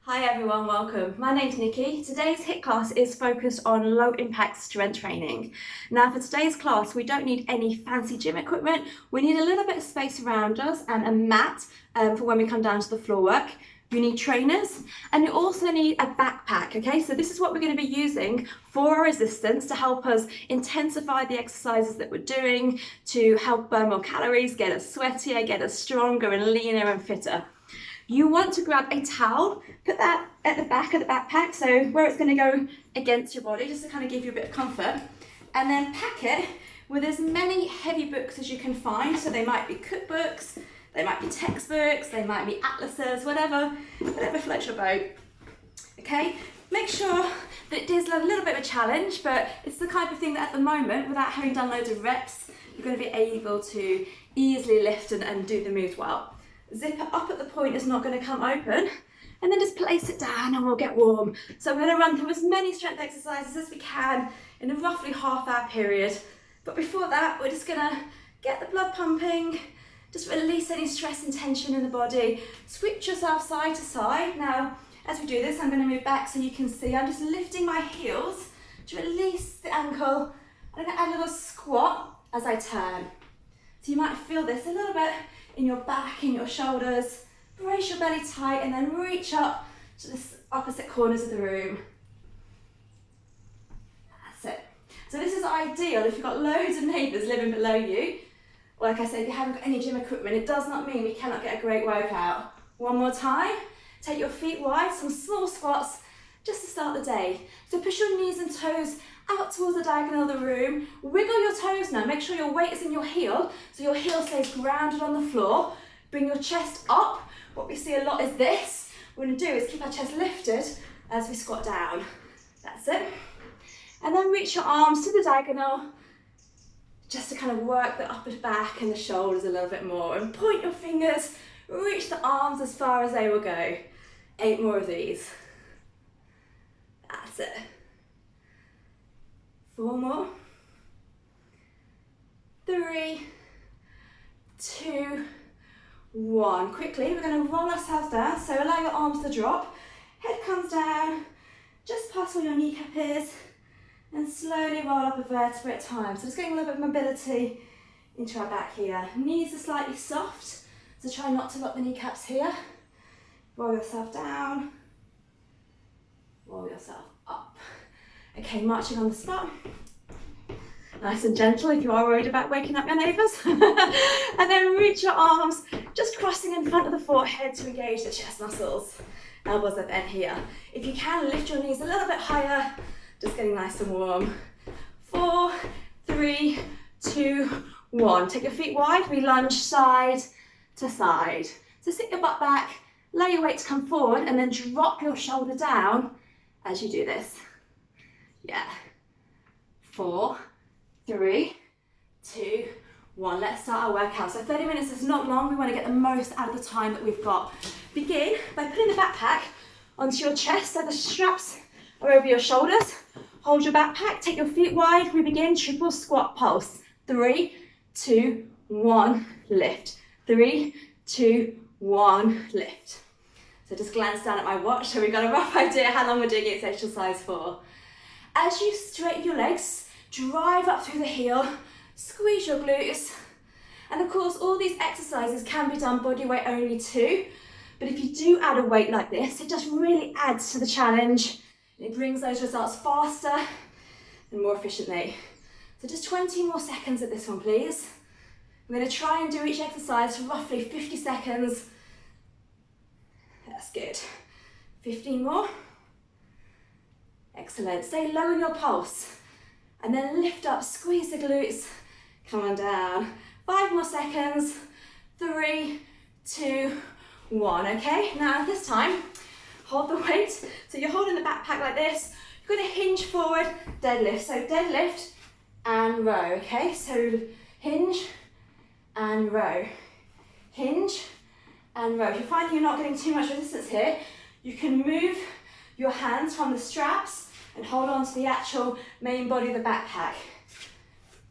Hi everyone, welcome. My name's Nikki. Today's HIIT class is focused on low impact strength training. Now for today's class, we don't need any fancy gym equipment. We need a little bit of space around us and a mat for when we come down to the floor work. You need trainers and you also need a backpack, okay? So this is what we're going to be using for our resistance to help us intensify the exercises that we're doing, to help burn more calories, get us sweatier, get us stronger and leaner and fitter. You want to grab a towel, put that at the back of the backpack, so where it's going to go against your body, just to kind of give you a bit of comfort, and then pack it with as many heavy books as you can find. So they might be cookbooks, they might be textbooks, they might be atlases, whatever floats your boat. Okay, make sure that it is a little bit of a challenge, but it's the kind of thing that at the moment, without having done loads of reps, you're going to be able to easily lift and do the moves well. Zip it up at the point it's not going to come open, and then just place it down and we'll get warm. So we're going to run through as many strength exercises as we can in a roughly half-hour period. But before that, we're just going to get the blood pumping, just release any stress and tension in the body. Switch yourself side to side. Now, as we do this, I'm going to move back so you can see. I'm just lifting my heels to release the ankle. I'm going to add a little squat as I turn. So you might feel this a little bit in your back, in your shoulders. Brace your belly tight and then reach up to the opposite corners of the room. That's it. So this is ideal if you've got loads of neighbours living below you. Like I said, if you haven't got any gym equipment, it does not mean we cannot get a great workout. One more time. Take your feet wide, some small squats just to start the day. So push your knees and toes out towards the diagonal of the room. Wiggle your toes now. Make sure your weight is in your heel, so your heel stays grounded on the floor. Bring your chest up. What we see a lot is this. What we're going to do is keep our chest lifted as we squat down. That's it. And then reach your arms to the diagonal, just to kind of work the upper back and the shoulders a little bit more. And point your fingers, reach the arms as far as they will go. 8 more of these. That's it. 4 more. 3, 2, 1. Quickly, we're going to roll ourselves down. So allow your arms to drop. Head comes down, just past where your kneecap is, and slowly roll up a vertebra at a time. So just getting a little bit of mobility into our back here. Knees are slightly soft, so try not to lock the kneecaps here. Roll yourself down. Roll yourself up. Okay, marching on the spot. Nice and gentle if you are worried about waking up your neighbours. And then reach your arms, just crossing in front of the forehead to engage the chest muscles. Elbows are bent here. If you can, lift your knees a little bit higher, just getting nice and warm. 4, 3, 2, 1. Take your feet wide, we lunge side to side. So sit your butt back, allow your weight to come forward, and then drop your shoulder down as you do this. Yeah. 4, 3, 2, 1. Let's start our workout. So 30 minutes is not long. We want to get the most out of the time that we've got. Begin by putting the backpack onto your chest so the straps are over your shoulders. Hold your backpack, take your feet wide. We begin triple squat pulse. 3, 2, 1, lift. 3, 2, 1, lift. So just glance down at my watch so we've got a rough idea how long we're doing each exercise for. As you straighten your legs, drive up through the heel, squeeze your glutes. And of course, all these exercises can be done body weight only too. But if you do add a weight like this, it just really adds to the challenge. It brings those results faster and more efficiently. So just 20 more seconds at this one, please. We're going to try and do each exercise for roughly 50 seconds. That's good. 15 more. Excellent. Stay low in your pulse. And then lift up, squeeze the glutes. Come on down. 5 more seconds. 3, 2, 1. Okay, now this time, hold the weight. So you're holding the backpack like this. You're going to hinge forward, deadlift. So deadlift and row, okay? So hinge and row. Hinge and row. If you're finding you're not getting too much resistance here, you can move your hands from the straps and hold on to the actual main body of the backpack.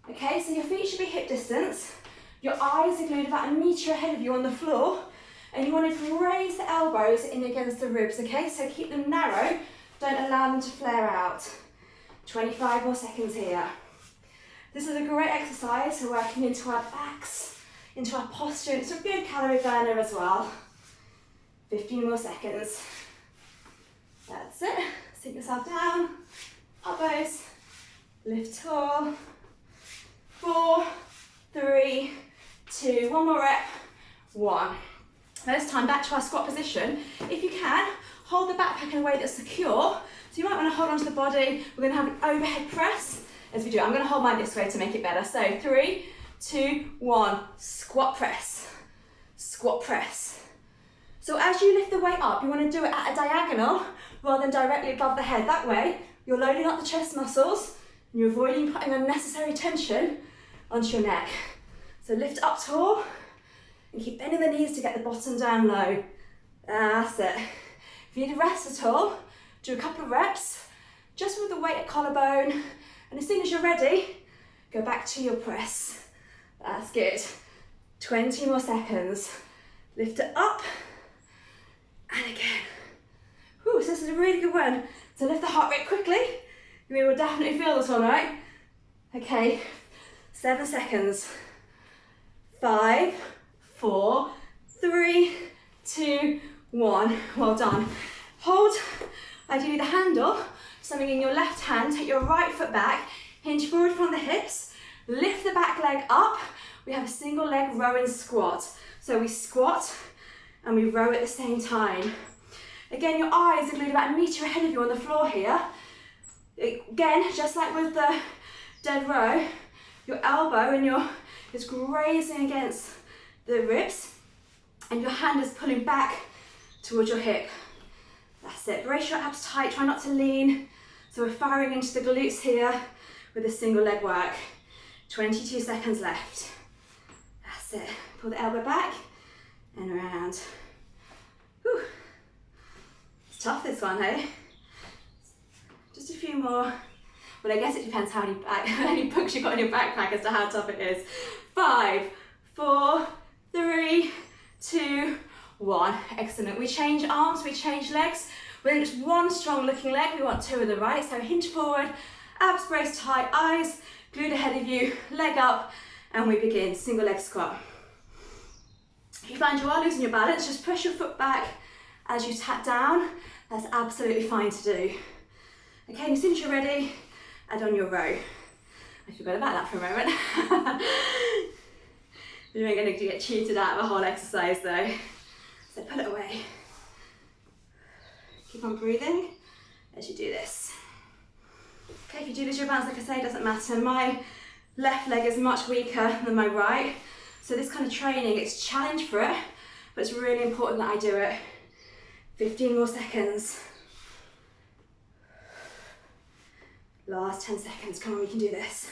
Okay, so your feet should be hip distance. Your eyes are glued about 1 metre ahead of you on the floor, And you want to raise the elbows in against the ribs, okay? So keep them narrow, don't allow them to flare out. 25 more seconds here. This is a great exercise for working into our backs, into our posture. It's a good calorie burner as well. 15 more seconds. That's it. Sit yourself down, elbows, lift tall. 4, 3, 2, one more rep, 1. This time back to our squat position. If you can, hold the backpack in a way that's secure. So you might want to hold onto the body. We're going to have an overhead press as we do. I'm going to hold mine this way to make it better. So 3, 2, 1, squat press, squat press. So as you lift the weight up, you want to do it at a diagonal rather than directly above the head. That way, you're loading up the chest muscles and you're avoiding putting unnecessary tension onto your neck. So lift up tall and keep bending the knees to get the bottom down low. That's it. If you need a rest at all, do a couple of reps just with the weight at collarbone, and as soon as you're ready, go back to your press. That's good. 20 more seconds. Lift it up and again. Whew, so this is a really good one. So lift the heart rate quickly. You will definitely feel this one, right? Okay, 7 seconds. 5, 4, 3, 2, 1. Well done. Hold, ideally the handle, something in your left hand, take your right foot back, hinge forward from the hips, lift the back leg up. We have a single leg row and squat. So we squat and we row at the same time. Again, your eyes are glued about a metre ahead of you on the floor here. Again, just like with the dead row, your elbow and is grazing against the ribs and your hand is pulling back towards your hip. That's it. Brace your abs tight, try not to lean. So we're firing into the glutes here with a single leg work. 22 seconds left. That's it. Pull the elbow back and around. Whew. It's tough, this one, hey? Just a few more. Well, I guess it depends how many books you've got in your backpack as to how tough it is. 5, 4, 3, 2, 1. Excellent. We change arms, we change legs. We're in just one strong looking leg. We want 2 of the right. So hinge forward, abs braced tight, eyes glued ahead of you, leg up, and we begin. Single leg squat. If you find you are losing your balance, just push your foot back as you tap down. That's absolutely fine to do. Okay, as soon as you're ready, add on your row. I forgot about that for a moment. You ain't going to get cheated out of a whole exercise though. So put it away. Keep on breathing as you do this. Okay, if you do lose your balance, like I say, it doesn't matter. My left leg is much weaker than my right. So this kind of training, it's challenge for it, but it's really important that I do it. 15 more seconds. Last 10 seconds, come on, we can do this.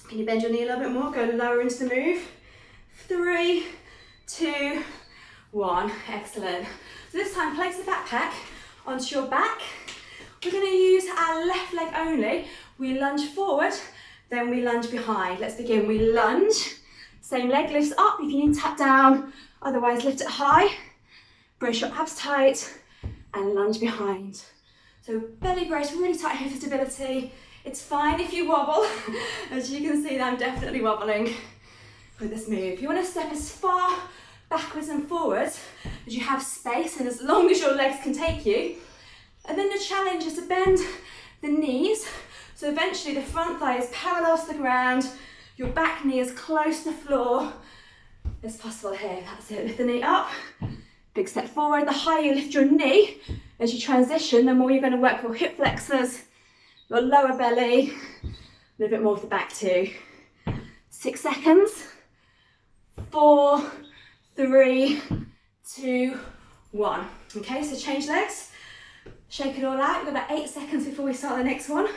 Can you bend your knee a little bit more? Go lower into the move. 3, 2, 1, excellent. So this time, place the backpack onto your back. We're gonna use our left leg only. We lunge forward, then we lunge behind. Let's begin, we lunge. Same leg lifts up if you need to tap down, otherwise lift it high. Brace your abs tight and lunge behind. So belly brace, really tight here for stability. It's fine if you wobble. As you can see, I'm definitely wobbling with this move. You want to step as far backwards and forwards as you have space and as long as your legs can take you. And then the challenge is to bend the knees. So eventually the front thigh is parallel to the ground. Your back knee is close to the floor as possible here. That's it, lift the knee up. Big step forward. The higher you lift your knee as you transition, the more you're going to work your hip flexors, your lower belly, a little bit more of the back too. 6 seconds. 4, 3, 2, 1. Okay, so change legs. Shake it all out. We've got about 8 seconds before we start the next one.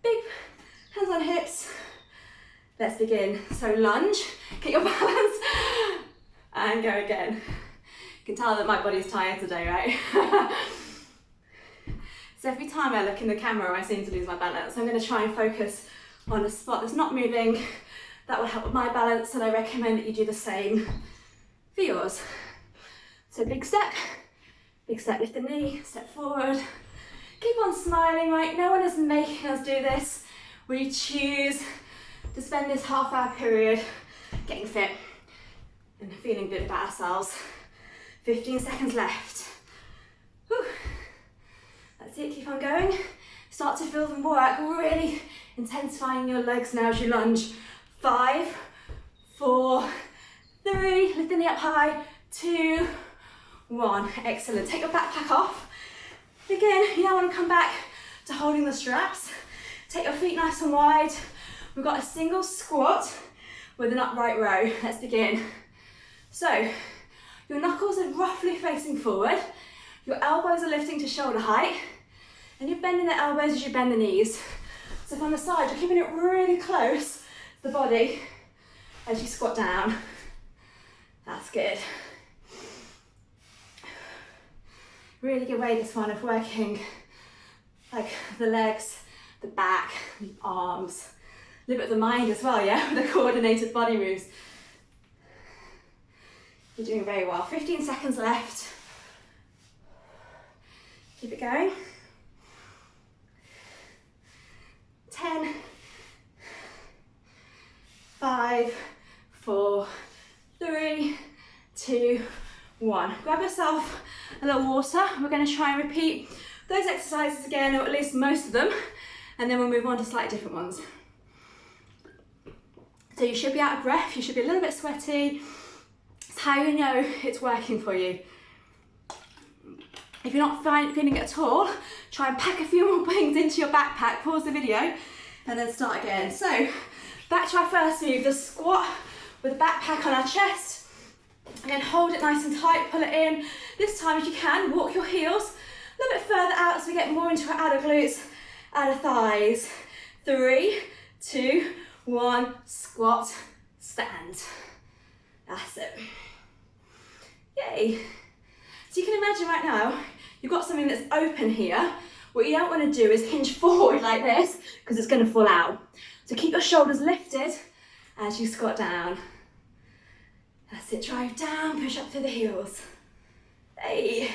Big hands on hips. Let's begin. So lunge, get your balance, and go again. You can tell that my body's tired today, right? So every time I look in the camera, I seem to lose my balance. I'm going to try and focus on a spot that's not moving. That will help with my balance, and I recommend that you do the same for yours. So big step, lift the knee, step forward. Keep on smiling, right? No one is making us do this. We choose to spend this half-hour period getting fit and feeling good about ourselves. 15 seconds left. Whew. That's it, keep on going. Start to feel them work, really intensifying your legs now as you lunge. 5, 4, 3, lift the knee up high, 2, 1. Excellent. Take your backpack off. Again, you now want to come back to holding the straps. Take your feet nice and wide. We've got a single squat with an upright row. Let's begin. So, your knuckles are roughly facing forward. Your elbows are lifting to shoulder height. And you're bending the elbows as you bend the knees. So from the side, you're keeping it really close to the body as you squat down. That's good. Really good way, this one, of working like the legs, the back, the arms. A little bit of the mind as well, yeah? With the coordinated body moves. You're doing very well. 15 seconds left. Keep it going. 10, 5, 4, 3, 2, 1. Grab yourself a little water. We're going to try and repeat those exercises again, or at least most of them, and then we'll move on to slightly different ones. So you should be out of breath, you should be a little bit sweaty. It's how you know it's working for you. If you're not feeling it at all, try and pack a few more things into your backpack, pause the video, and then start again. So, back to our first move, the squat with the backpack on our chest. Again, hold it nice and tight, pull it in. This time, if you can, walk your heels a little bit further out as we get more into our outer glutes, outer thighs. 3, 2, 1, squat, stand. That's it. Yay. So you can imagine right now, you've got something that's open here. What you don't want to do is hinge forward like this, because it's going to fall out. So keep your shoulders lifted as you squat down. That's it, drive down, push up through the heels. Hey,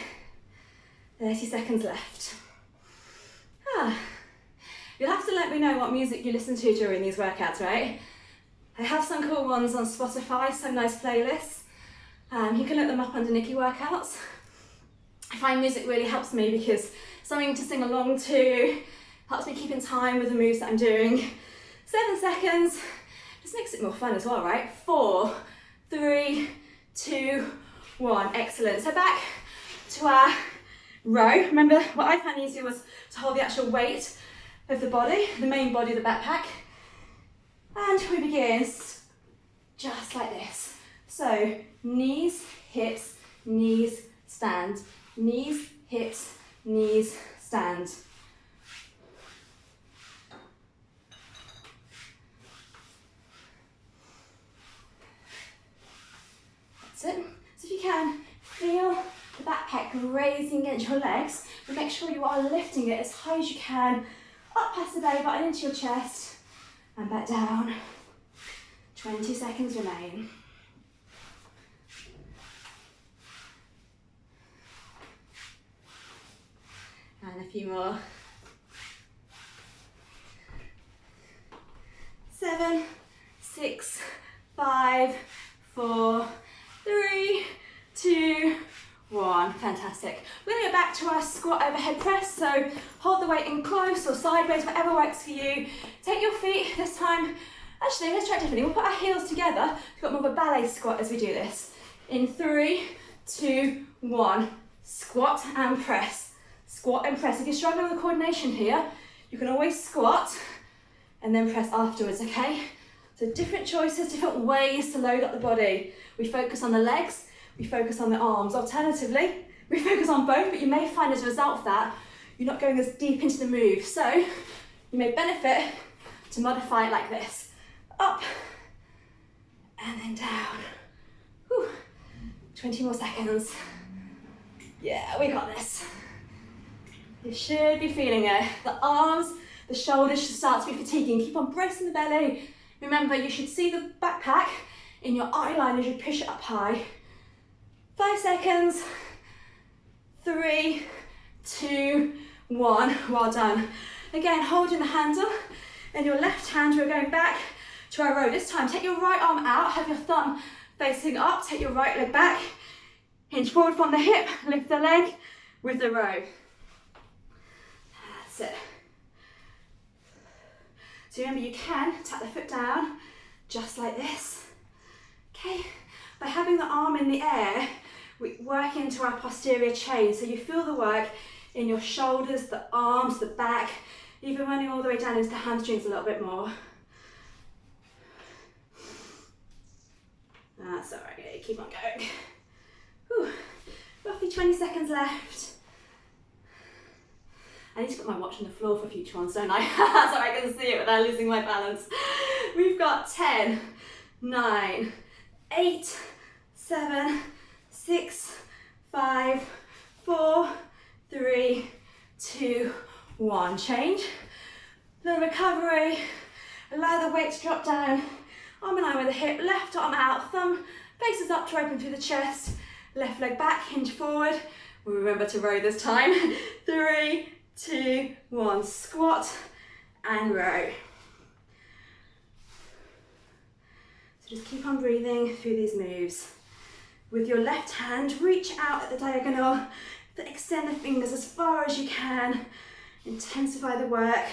30 seconds left. You'll have to let me know what music you listen to during these workouts, right? I have some cool ones on Spotify, some nice playlists. You can look them up under Nikki workouts. I find music really helps me because something to sing along to, helps me keep in time with the moves that I'm doing. 7 seconds, just makes it more fun as well, right? 4, 3, 2, 1, excellent. So back to our row. Remember, what I found easier was to hold the actual weight of the body, the main body of the backpack. And we begin just like this. So knees, hips, knees, stand. Knees, hips, knees, stand. That's it. So if you can, feel the backpack grazing against your legs, but make sure you are lifting it as high as you can, up past the belly button into your chest, and back down. 20 seconds remain. And a few more. 7, 6, 5, 4, 3, 2, 1. Fantastic. We're going to go back to our squat overhead press. So hold the weight in close or sideways, whatever works for you. Take your feet this time. Actually, let's try it differently. We'll put our heels together. We've got more of a ballet squat as we do this. In 3, 2, 1. Squat and press. Squat and press. If you're struggling with coordination here, you can always squat and then press afterwards, okay? So different choices, different ways to load up the body. We focus on the legs, we focus on the arms. Alternatively, we focus on both, but you may find as a result of that, you're not going as deep into the move. So you may benefit to modify it like this. Up and then down. Whew. 20 more seconds. Yeah, we got this. You should be feeling it. The arms, the shoulders should start to be fatiguing. Keep on bracing the belly. Remember, you should see the backpack in your eye line as you push it up high. 5 seconds. 3, 2, 1. Well done. Again, holding the handle in your left hand, we're going back to our row. This time, take your right arm out, have your thumb facing up, take your right leg back, hinge forward from the hip, lift the leg with the row. That's it. So remember, you can tap the foot down, just like this. Okay, by having the arm in the air, we work into our posterior chain, so you feel the work in your shoulders, the arms, the back, even running all the way down into the hamstrings a little bit more. That's all right, keep on going. Whew. Roughly 20 seconds left. I need to put my watch on the floor for future ones, don't I? So I can see it without losing my balance. We've got 10, 9, 8, 7, 6, 5, 4, 3, 2, 1. Change. Little recovery. Allow the weight to drop down. Arm in line with the hip. Left arm out. Thumb faces up to open through the chest. Left leg back. Hinge forward. We'll remember to row this time. 3, 2, 1. Squat and row. So just keep on breathing through these moves. With your left hand, reach out at the diagonal, extend the fingers as far as you can. Intensify the work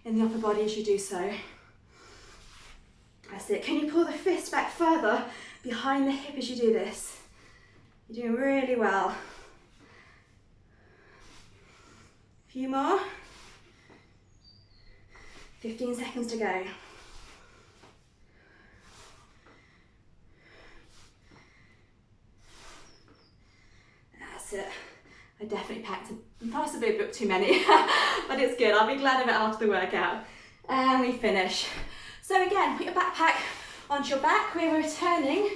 in the upper body as you do so. That's it. Can you pull the fist back further behind the hip as you do this? You're doing really well. A few more. 15 seconds to go. That's it. I definitely packed possibly a bit too many, but it's good. I'll be glad of it after the workout. And we finish. So again, put your backpack onto your back. We're returning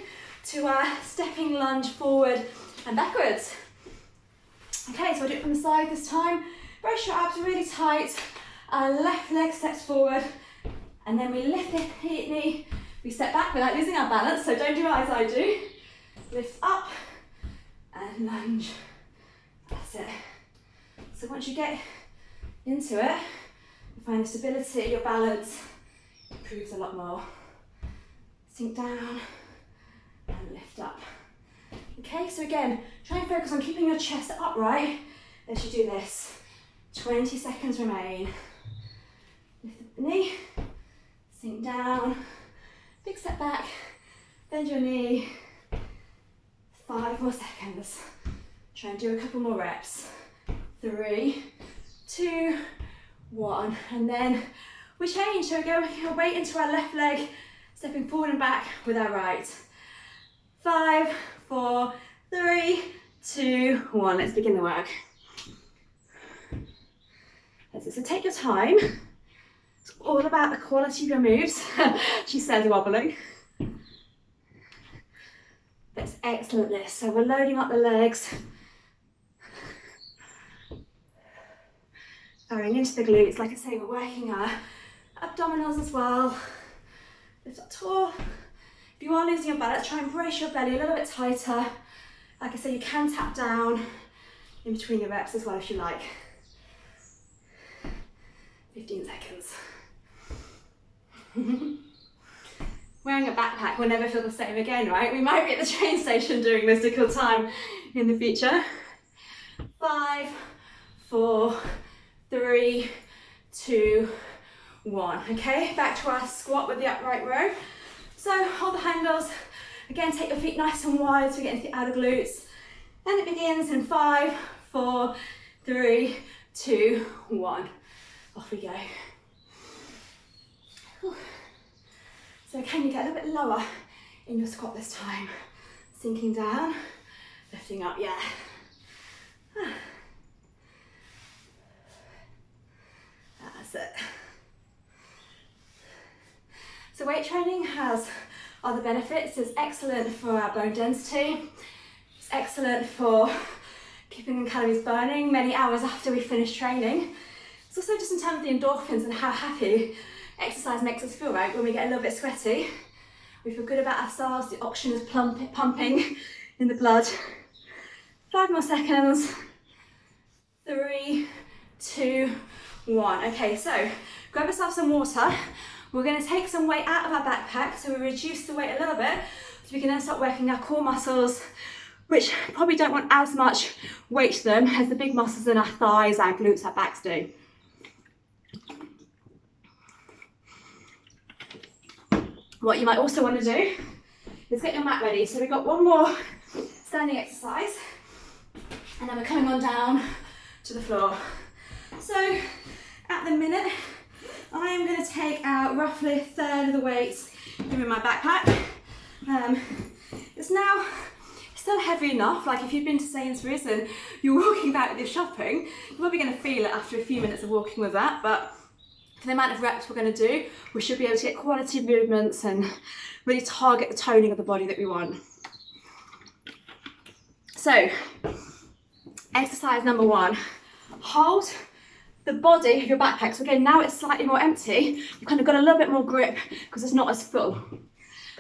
to our stepping lunge forward and backwards. Okay, so we'll do it from the side this time. Brace your abs really tight. Our left leg steps forward, and then we lift the knee. We step back without losing our balance, so don't do as I do. Lift up and lunge. That's it. So once you get into it, you find the stability, your balance improves a lot more. Sink down and lift up. Okay, so again, try and focus on keeping your chest upright as you do this. 20 seconds remain. Lift the knee, sink down, big step back, bend your knee. 5 more seconds. Try and do a couple more reps. 3, 2, 1. And then we change. So we go our weight into our left leg, stepping forward and back with our right. 5, 4, 3, 2, 1. Let's begin the work. That's it. So take your time. It's all about the quality of your moves. She says wobbling. That's excellent this. So we're loading up the legs. Firing into the glutes. Like I say, we're working our abdominals as well. Lift up tall. If you are losing your balance, try and brace your belly a little bit tighter. Like I say, you can tap down in between the reps as well if you like. 15 seconds. Wearing a backpack will never feel the same again, right? We might be at the train station during this difficult time in the future. 5, 4, 3, 2, 1. Okay, back to our squat with the upright row. So hold the handles. Again, take your feet nice and wide so we get into the outer glutes. And it begins in 5, 4, 3, 2, 1. Off we go. Whew. So can you get a little bit lower in your squat this time? Sinking down, lifting up, yeah. That's it. So weight training has other benefits. It's excellent for our bone density. It's excellent for keeping the calories burning many hours after we finish training. It's also just in terms of the endorphins and how happy exercise makes us feel, right? When we get a little bit sweaty, we feel good about ourselves, the oxygen is pumping in the blood. 5 more seconds. 3, 2, 1. Okay, so grab yourself some water. We're going to take some weight out of our backpack, so we reduce the weight a little bit, so we can then start working our core muscles, which probably don't want as much weight to them as the big muscles in our thighs, our glutes, our backs do. What you might also want to do is get your mat ready. So we've got one more standing exercise, and then we're coming on down to the floor. So at the minute, I am going to take out roughly a third of the weights in my backpack. It's now still heavy enough, like if you've been to Sainsbury's and you're walking back with your shopping, you're probably going to feel it after a few minutes of walking with that, but for the amount of reps we're going to do, we should be able to get quality movements and really target the toning of the body that we want. So, exercise number 1, hold the body of your backpack. So again, now it's slightly more empty, you've kind of got a little bit more grip because it's not as full.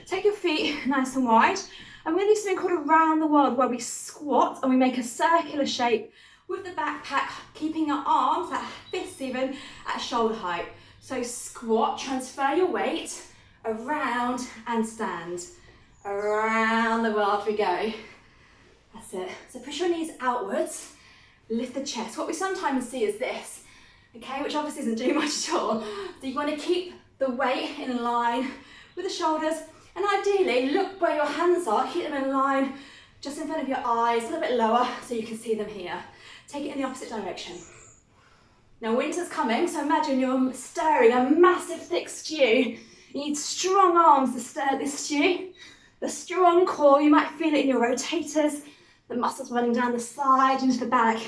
Take your feet nice and wide, and we're going to do something called around the world, where we squat and we make a circular shape with the backpack, keeping our arms, our fists even, at shoulder height. So squat, transfer your weight, around and stand. Around the world we go. That's it. So push your knees outwards, lift the chest. What we sometimes see is this, okay, which obviously isn't doing much at all. So you want to keep the weight in line with the shoulders, and ideally look where your hands are, keep them in line just in front of your eyes, a little bit lower so you can see them here. Take it in the opposite direction. Now winter's coming, so imagine you're stirring a massive thick stew. You need strong arms to stir this stew. The strong core, you might feel it in your rotators, the muscles running down the side into the back,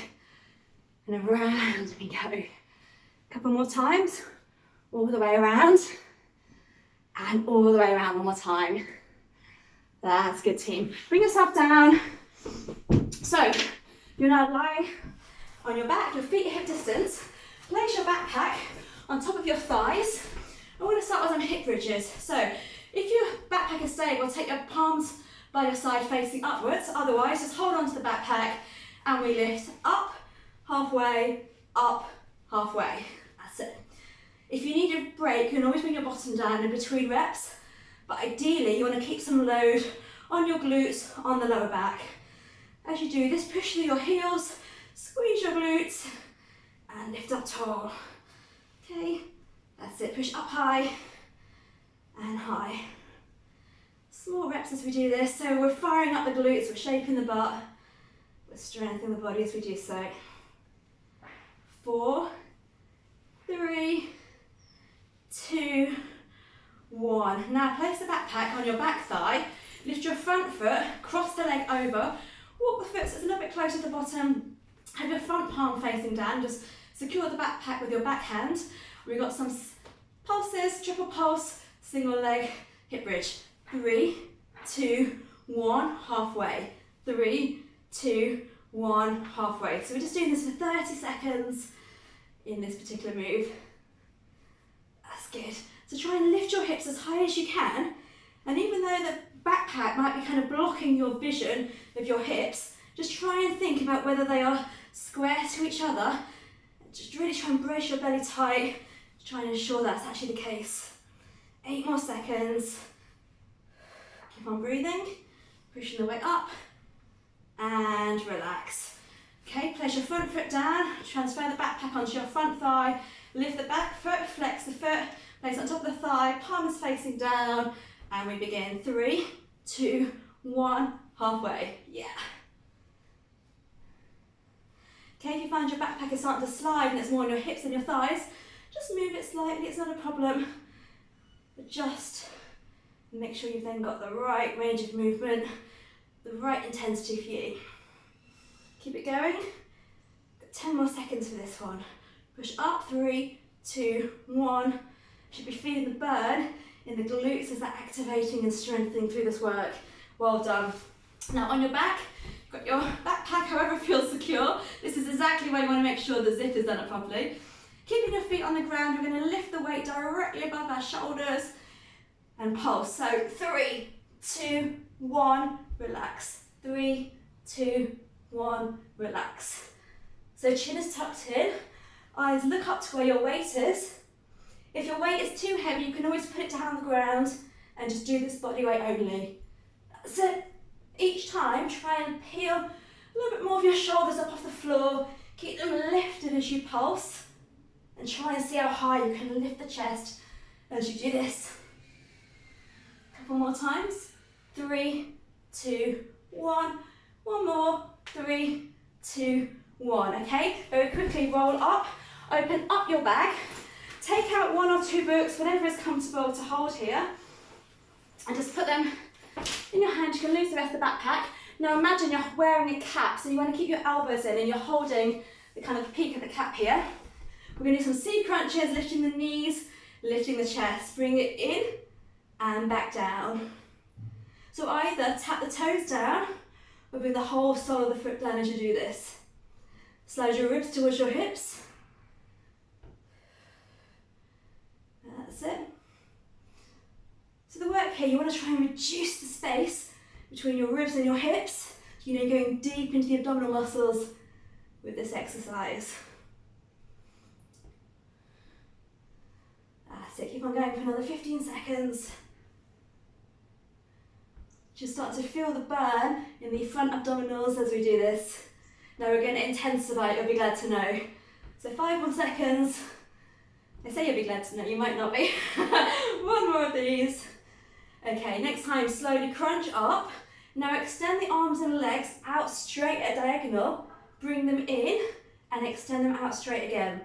and around we go. A couple more times, all the way around, and all the way around one more time. That's good, team. Bring yourself down. So, you're now lying on your back, your feet hip distance. Place your backpack on top of your thighs. I'm going to start with some hip bridges. So, if your backpack is stable, take your palms by your side facing upwards. Otherwise, just hold on to the backpack and we lift up, halfway, up, halfway. That's it. If you need a break, you can always bring your bottom down in between reps, but ideally you want to keep some load on your glutes, on the lower back. As you do this, push through your heels, squeeze your glutes, and lift up tall. Okay, that's it. Push up high and high. Small reps as we do this. So we're firing up the glutes, we're shaping the butt, we're strengthening the body as we do so. 4, 3, 2, 1. Now place the backpack on your back thigh, lift your front foot, cross the leg over, walk the foot so it's a little bit closer to the bottom, have your front palm facing down, just secure the backpack with your back hand. We've got some pulses, triple pulse, single leg, hip bridge. 3, 2, 1, halfway. 3, 2, 1, halfway. So we're just doing this for 30 seconds in this particular move. That's good. So try and lift your hips as high as you can, and even though the backpack might be kind of blocking your vision of your hips, just try and think about whether they are square to each other. Just really try and brace your belly tight to try and ensure that's actually the case. 8 more seconds. Keep on breathing, pushing the weight up, and relax. Okay, place your front foot down, transfer the backpack onto your front thigh, lift the back foot, flex the foot, place it on top of the thigh, palm is facing down, and we begin. 3, 2, 1, halfway. Yeah. Okay, if you find your backpack is starting to slide and it's more on your hips than your thighs, just move it slightly, it's not a problem. But just make sure you've then got the right range of movement, the right intensity for you. Keep it going. Got 10 more seconds for this one. Push up, 3, 2, 1. Should be feeling the burn in the glutes as they're activating and strengthening through this work. Well done. Now on your back, got your backpack however feels secure. This is exactly where you want to make sure the zip is done it properly. Keeping your feet on the ground, we're going to lift the weight directly above our shoulders and pulse. So 3, 2, 1, relax. 3, 2, 1, relax. So chin is tucked in, eyes look up to where your weight is. If your weight is too heavy, you can always put it down on the ground and just do this body weight only. That's it. Each time, try and peel a little bit more of your shoulders up off the floor. Keep them lifted as you pulse. And try and see how high you can lift the chest as you do this. Couple more times. 3, 2, 1. One more. 3, 2, 1. Okay, very quickly roll up. Open up your bag. Take out 1 or 2 books, whatever is comfortable to hold here. And just put them in your hand. You can lose the rest of the backpack. Now imagine you're wearing a cap, so you want to keep your elbows in and you're holding the kind of peak of the cap here. We're going to do some C crunches, lifting the knees, lifting the chest. Bring it in and back down. So either tap the toes down or bring the whole sole of the foot down as you do this. Slide your ribs towards your hips. That's it. So the work here, you want to try and reduce the space between your ribs and your hips. You know, you're going deep into the abdominal muscles with this exercise. That's it, keep on going for another 15 seconds. Just start to feel the burn in the front abdominals as we do this. Now we're going to intensify it, you'll be glad to know. So 5 more seconds. I say you'll be glad to know, you might not be. 1 more of these. Okay, next time, slowly crunch up. Now extend the arms and legs out straight at diagonal. Bring them in and extend them out straight again.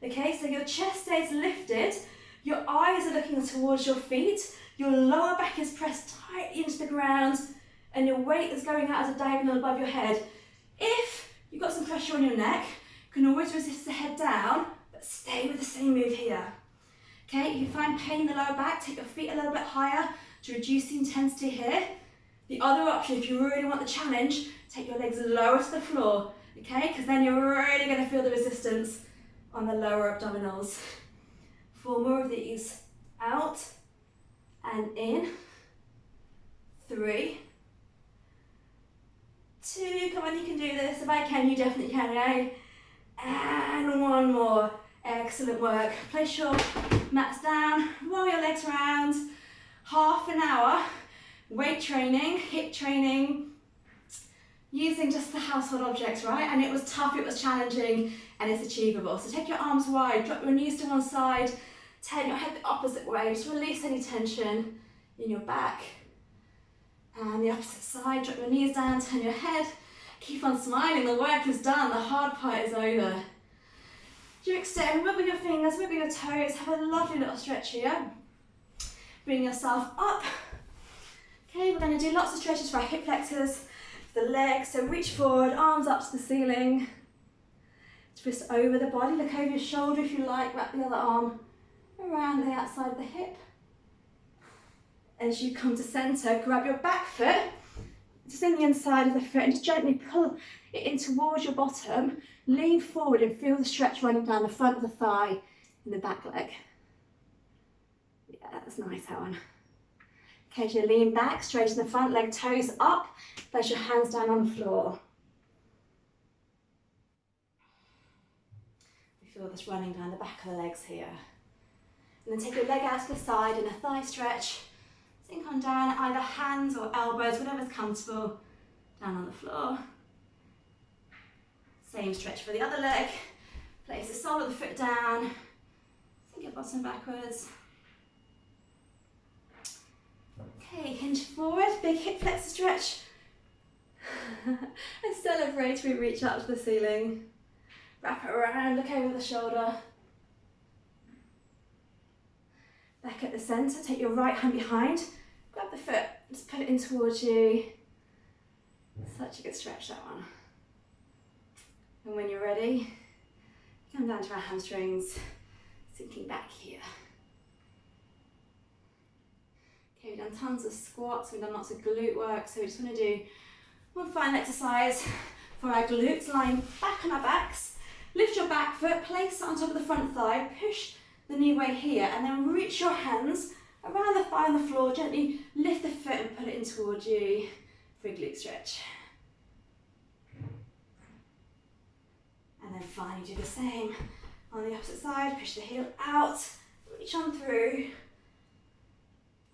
Okay, so your chest stays lifted. Your eyes are looking towards your feet. Your lower back is pressed tightly into the ground and your weight is going out as a diagonal above your head. If you've got some pressure on your neck, you can always resist the head down, but stay with the same move here. Okay, if you find pain in the lower back, take your feet a little bit higher to reduce the intensity here. The other option, if you really want the challenge, take your legs lower to the floor, okay? Because then you're really going to feel the resistance on the lower abdominals. 4 more of these. Out and in. 3, 2, come on, you can do this. If I can, you definitely can, okay? And 1 more. Excellent work. Place your mats down, roll your legs around. Half an hour, weight training, HIIT training, using just the household objects, right? And it was tough, it was challenging, and it's achievable. So take your arms wide, drop your knees to one side, turn your head the opposite way, just release any tension in your back. And the opposite side, drop your knees down, turn your head, keep on smiling, the work is done, the hard part is over. You extend, wiggle your fingers, wiggle your toes, have a lovely little stretch here. Bring yourself up. Okay, we're going to do lots of stretches for our hip flexors, the legs, so reach forward, arms up to the ceiling. Twist over the body, look over your shoulder if you like, wrap the other arm around the outside of the hip. As you come to centre, grab your back foot, just in the inside of the foot, and just gently pull it in towards your bottom. Lean forward and feel the stretch running down the front of the thigh and the back leg. Yeah, that's nice, that one. Okay, so lean back, straighten the front leg, toes up, place your hands down on the floor. We feel this running down the back of the legs here. And then take your leg out to the side in a thigh stretch. Sink on down, either hands or elbows, whatever's comfortable, down on the floor. Same stretch for the other leg. Place the sole of the foot down. Sink your bottom backwards. Okay, hinge forward, big hip flexor stretch. And celebrate, we reach up to the ceiling. Wrap it around, look over the shoulder. Back at the centre, take your right hand behind. Grab the foot, just put it in towards you. Such a good stretch, that one. And when you're ready, come down to our hamstrings, sinking back here. Okay, we've done tons of squats, we've done lots of glute work, so we just want to do one final exercise for our glutes, lying back on our backs. Lift your back foot, place it on top of the front thigh, push the knee away here, and then reach your hands around the thigh on the floor, gently lift the foot and pull it in towards you for a glute stretch. fine, you do the same on the opposite side. Push the heel out, reach on through.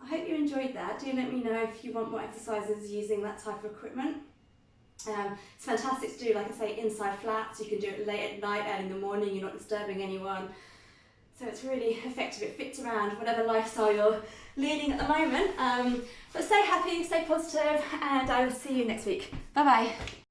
I hope you enjoyed that. Do let me know if you want more exercises using that type of equipment. It's fantastic to do, like I say, inside flats. You can do it late at night, early in the morning, you're not disturbing anyone. So it's really effective. It fits around whatever lifestyle you're leading at the moment. But stay happy, stay positive, and I will see you next week. Bye bye.